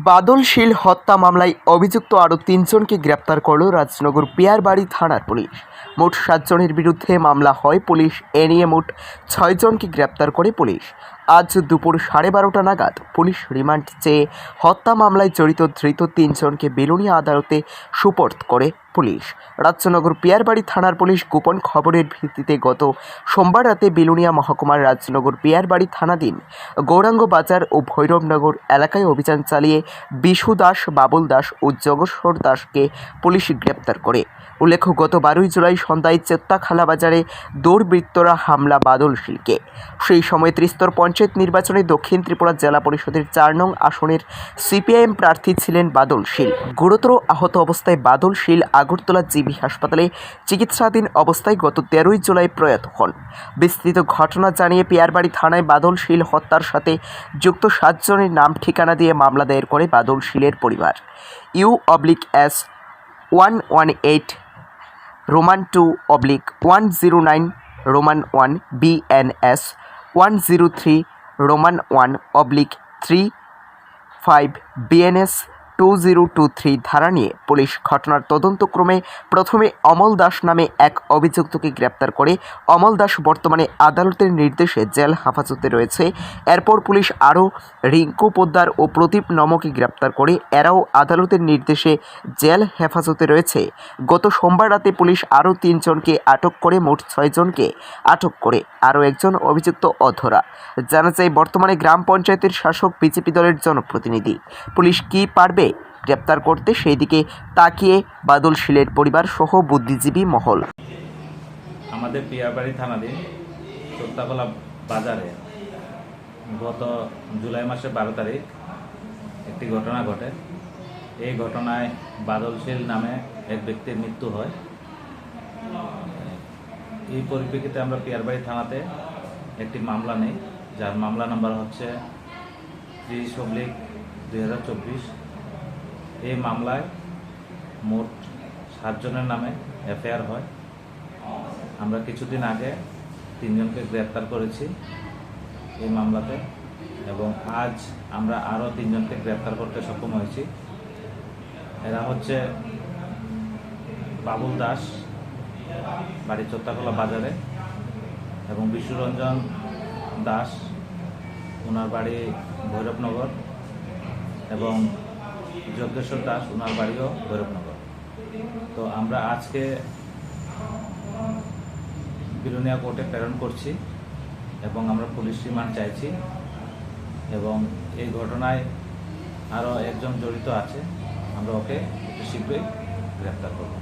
বাদলশীল হত্যা মামলায় অভিযুক্ত আরও তিনজনকে গ্রেপ্তার করল রাজনগর পিয়ারবাড়ি থানার পুলিশ। মোট 7 জনের বিরুদ্ধে মামলা হয় পুলিশ। এ নিয়ে মোট 6 জনকে গ্রেপ্তার করে পুলিশ। আজ দুপুর 12:30 নাগাদ পুলিশ রিমান্ড চেয়ে হত্যা মামলায় জড়িত ধৃত 3 জনকে বেলুনিয়া আদালতে সুপর্দ করে পুলিশ। রাজনগর পিয়ারবাড়ি থানার পুলিশ গোপন খবরের ভিত্তিতে গত সোমবার রাতে বেলুনিয়া মহকুমার রাজনগর পিয়ারবাড়ি থানাধীন গৌরাঙ্গ বাজার ও ভৈরবনগর এলাকায় অভিযান চালিয়ে বিশু দাস, বাবুল দাস ও জগশ্বর দাসকে পুলিশ গ্রেপ্তার করে। উল্লেখ্য, গত 12 জুলাই সন্ধ্যায় চেত্তাখালা বাজারে দুর্বৃত্তরা হামলা বাদলশীলকে। সেই সময় ত্রিস্তর পঞ্চায়েত নির্বাচনে দক্ষিণ ত্রিপুরা জেলা পরিষদের 4 নং আসনের সিপিআইএম প্রার্থী ছিলেন বাদলশীল। গুরুতর আহত অবস্থায় বাদলশীল আগরতলা জিবি হাসপাতালে চিকিৎসাধীন অবস্থায় গত 13 জুলাই প্রয়াত হন। বিস্তৃত ঘটনা জানিয়ে পিয়ারবাড়ি থানায় বাদলশীল হত্যার সাথে যুক্ত 7 জনের নাম ঠিকানা দিয়ে মামলা দায়ের করে বাদলশীলের পরিবার। U/S 118 Roman 2/109 Roman 1 BNS 103 Roman 1/35 BNS 2023 ধারা নিয়ে পুলিশ ঘটনার তদন্তক্রমে প্রথমে অমল দাস নামে এক অভিযুক্তকে গ্রেপ্তার করে। অমল দাস বর্তমানে আদালতের নির্দেশে জেল হেফাজতে রয়েছে। এরপর পুলিশ আরও রিঙ্কু পোদ্দার ও প্রদীপ নমকে গ্রেপ্তার করে, এরাও আদালতের নির্দেশে জেল হেফাজতে রয়েছে। গত সোমবার রাতে পুলিশ আরও 3 জনকে আটক করে মোট 6 জনকে আটক করে আরও একজন অভিযুক্ত অধরা। জানা যায়, বর্তমানে গ্রাম পঞ্চায়েতের শাসক বিজেপি দলের জনপ্রতিনিধি। পুলিশ কি পারবে গ্রেপ্তার করতে, সেই দিকে তাকিয়ে বাদলশীলের পরিবার সহ বুদ্ধিজীবী মহল। আমাদের পিয়ারবাড়ি থানাধীন চেত্তাখালা বাজারে গত জুলাই মাসের 12 তারিখ একটি ঘটনা ঘটে। এই ঘটনায় বাদলশীল নামে এক ব্যক্তির মৃত্যু হয়। এই পরিপ্রেক্ষিতে আমরা পিয়ারবাড়ি থানাতে একটি মামলা নেই, যার মামলা নাম্বার হচ্ছে 30/2024। এই মামলায় মোট 7 জনের নামে এফআইআর হয়। আমরা কিছুদিন আগে 3 জনকে গ্রেপ্তার করেছি এই মামলাতে, এবং আজ আমরা আরও 3 জনকে গ্রেপ্তার করতে সক্ষম হয়েছি। এরা হচ্ছে বাবুল দাস, বাড়ি চেত্তাখালা বাজারে, এবং বিশ্বরঞ্জন দাস, ওনার বাড়ি ভৈরবনগর, এবং যজ্ঞেশ্বর দাস, ওনার বাড়িও ভৈরবনগর। তো আমরা আজকে বেলুনিয়া কোর্টে প্রেরণ করছি এবং আমরা পুলিশ রিমান্ড চাইছি, এবং এই ঘটনায় আরও একজন জড়িত আছে, আমরা ওকে শীঘ্রই গ্রেপ্তার করব।